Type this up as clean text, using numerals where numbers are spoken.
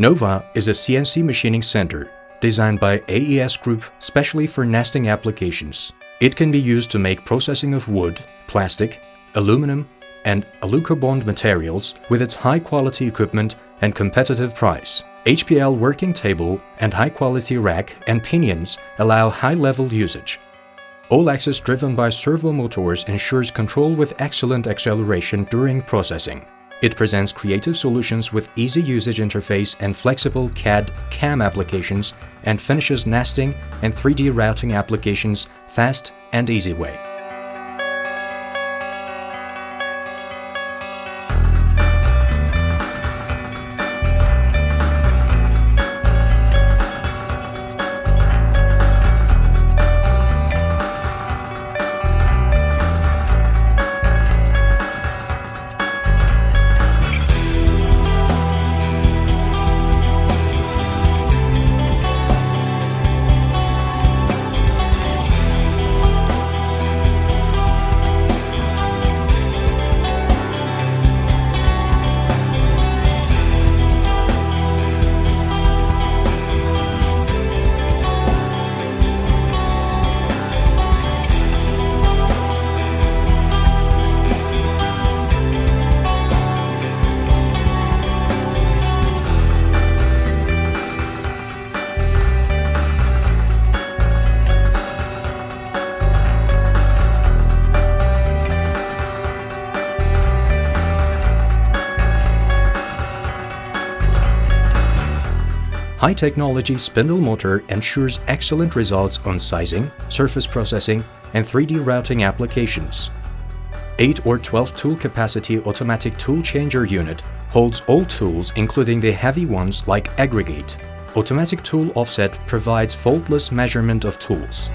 Nova is a CNC machining center designed by AES Group specially for nesting applications. It can be used to make processing of wood, plastic, aluminum, and alucobond materials with its high-quality equipment and competitive price. HPL working table and high-quality rack and pinions allow high-level usage. All axis driven by servo motors ensures control with excellent acceleration during processing. It presents creative solutions with easy usage interface and flexible CAD/CAM applications and finishes nesting and 3D routing applications fast and easy way. High-technology spindle motor ensures excellent results on sizing, surface processing, and 3D routing applications. 8 or 12 tool capacity automatic tool changer unit holds all tools including the heavy ones like aggregate. Automatic tool offset provides faultless measurement of tools.